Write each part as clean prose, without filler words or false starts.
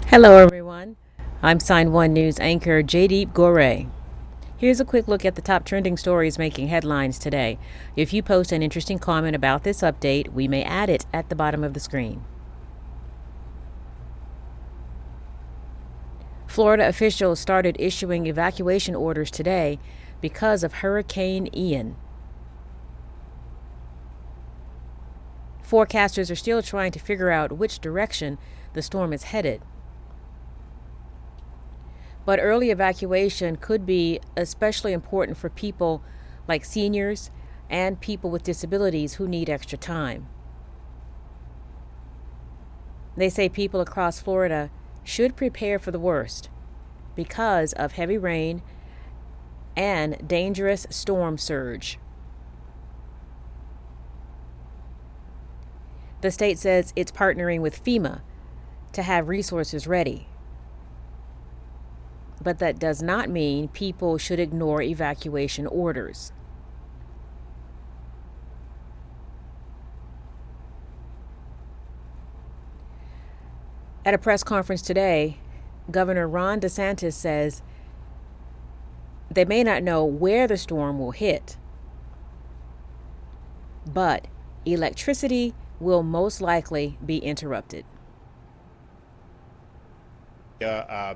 Hello, everyone. I'm Sign1News anchor Jaydeep Gore. Here's a quick look at the top trending stories making headlines today. If you post an interesting comment about this update, we may add it at the bottom of the screen. Florida officials started issuing evacuation orders today because of Hurricane Ian. Forecasters are still trying to figure out which direction the storm is headed. But early evacuation could be especially important for people like seniors and people with disabilities who need extra time. They say people across Florida should prepare for the worst because of heavy rain and dangerous storm surge. The state says it's partnering with FEMA to have resources ready. But that does not mean people should ignore evacuation orders. At a press conference today, Governor Ron DeSantis says they may not know where the storm will hit, but electricity will most likely be interrupted.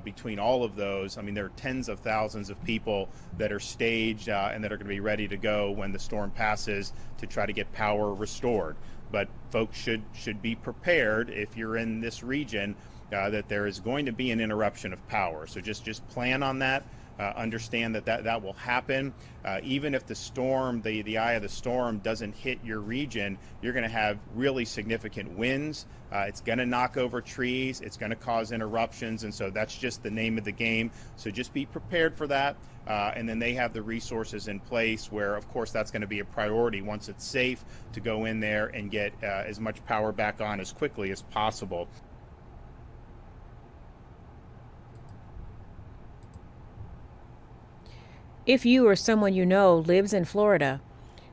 Between all of those, I mean, there are tens of thousands of people that are staged and that are going to be ready to go when the storm passes to try to get power restored. But folks should be prepared if you're in this region that there is going to be an interruption of power. So just plan on that. Understand that will happen. Even if the storm, the eye of the storm doesn't hit your region, you're going to have really significant winds. It's going to knock over trees. It's going to cause interruptions. And so that's just the name of the game. So just be prepared for that. And then they have the resources in place where, of course, that's going to be a priority once it's safe to go in there and get as much power back on as quickly as possible. If you or someone you know lives in Florida,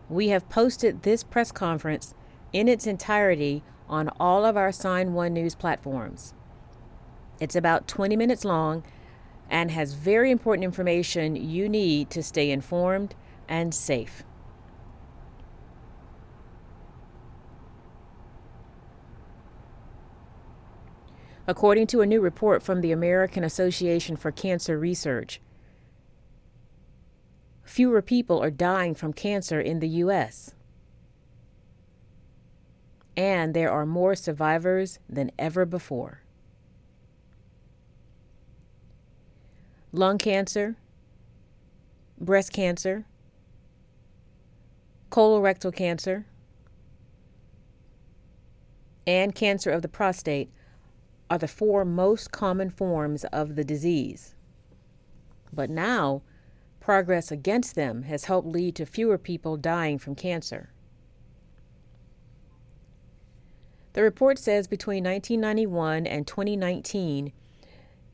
we have posted this press conference in its entirety on all of our Sign1News platforms. It's about 20 minutes long and has very important information you need to stay informed and safe. According to a new report from the American Association for Cancer Research, fewer people are dying from cancer in the U.S., and there are more survivors than ever before. Lung cancer, breast cancer, colorectal cancer, and cancer of the prostate are the four most common forms of the disease. But now, progress against them has helped lead to fewer people dying from cancer. The report says between 1991 and 2019,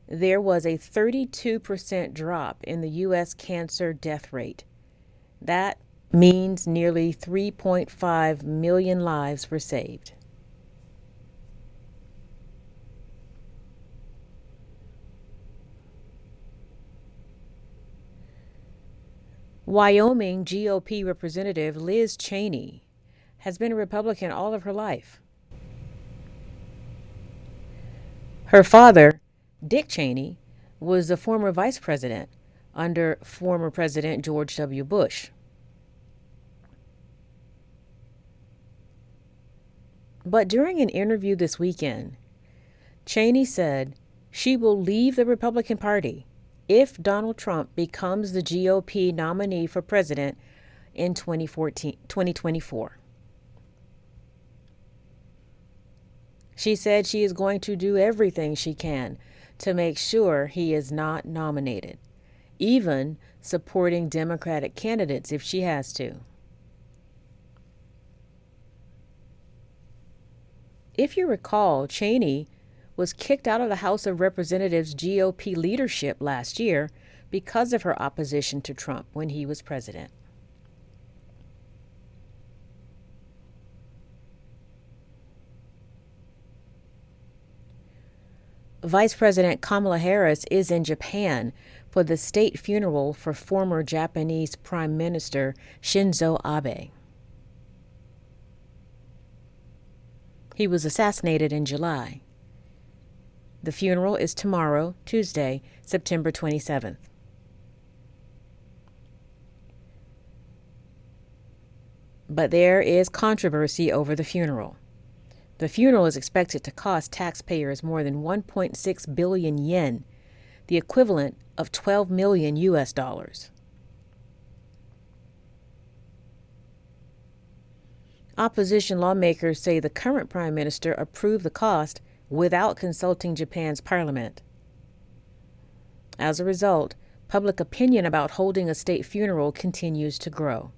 there was a 32% drop in the U.S. cancer death rate. That means nearly 3.5 million lives were saved. Wyoming GOP Representative Liz Cheney has been a Republican all of her life. Her father, Dick Cheney, was the former vice president under former President George W. Bush. But during an interview this weekend, Cheney said she will leave the Republican Party if Donald Trump becomes the GOP nominee for president in 2024. She said she is going to do everything she can to make sure he is not nominated, even supporting Democratic candidates if she has to. If you recall, Cheney was kicked out of the House of Representatives GOP leadership last year because of her opposition to Trump when he was president. Vice President Kamala Harris is in Japan for the state funeral for former Japanese Prime Minister Shinzo Abe. He was assassinated in July. The funeral is tomorrow, Tuesday, September 27th. But there is controversy over the funeral. The funeral is expected to cost taxpayers more than 1.6 billion yen, the equivalent of 12 million US dollars. Opposition lawmakers say the current prime minister approved the cost without consulting Japan's parliament. As a result, public opinion about holding a state funeral continues to grow.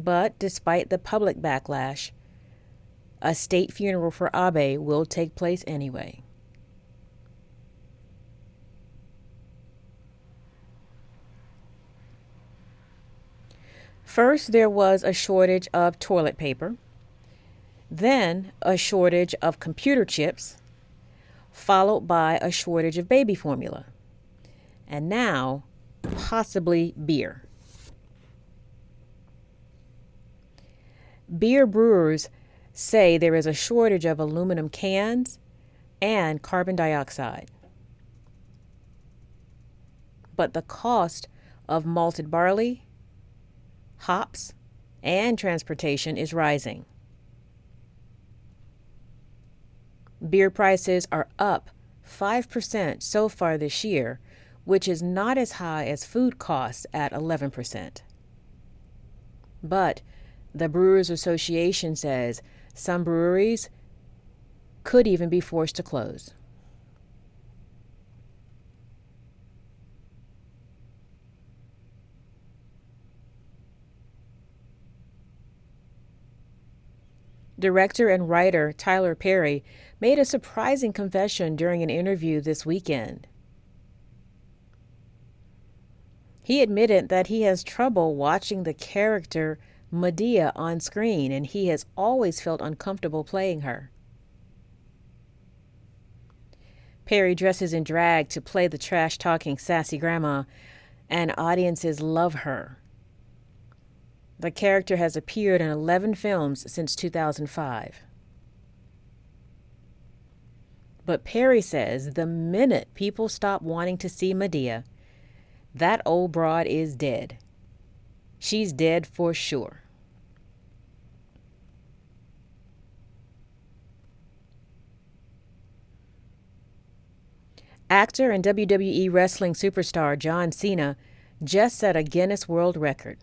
But despite the public backlash, a state funeral for Abe will take place anyway. First, there was a shortage of toilet paper, then a shortage of computer chips, followed by a shortage of baby formula, and now possibly beer. Beer brewers say there is a shortage of aluminum cans and carbon dioxide. But the cost of malted barley, hops, and transportation is rising. Beer prices are up 5% so far this year, which is not as high as food costs at 11%. But the Brewers Association says some breweries could even be forced to close. Director and writer Tyler Perry made a surprising confession during an interview this weekend. He admitted that he has trouble watching the character Madea on screen, and he has always felt uncomfortable playing her. Perry dresses in drag to play the trash-talking sassy grandma, and audiences love her. The character has appeared in 11 films since 2005. But Perry says the minute people stop wanting to see Madea, that old broad is dead. She's dead for sure. Actor and WWE wrestling superstar John Cena just set a Guinness World Record.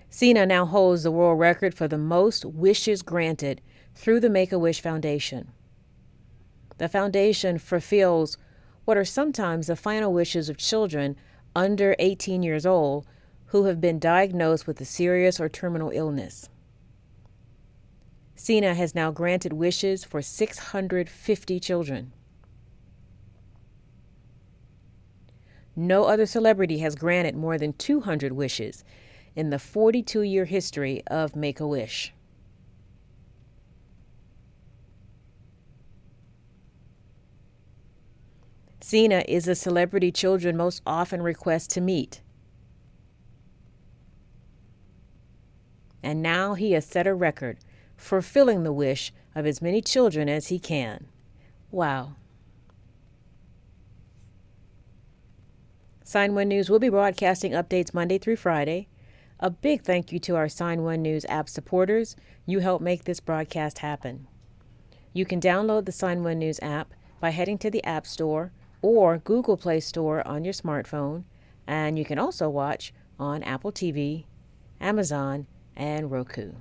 Cena now holds the world record for the most wishes granted through the Make-A-Wish Foundation. The foundation fulfills what are sometimes the final wishes of children under 18 years old who have been diagnosed with a serious or terminal illness. Cena has now granted wishes for 650 children. No other celebrity has granted more than 200 wishes in the 42-year history of Make-A-Wish. Cena is the celebrity children most often request to meet. And now he has set a record, fulfilling the wish of as many children as he can. Wow. Sign1News will be broadcasting updates Monday through Friday. A big thank you to our Sign1News app supporters. You help make this broadcast happen. You can download the Sign1News app by heading to the App Store or Google Play Store on your smartphone, and you can also watch on Apple TV, Amazon, and Roku.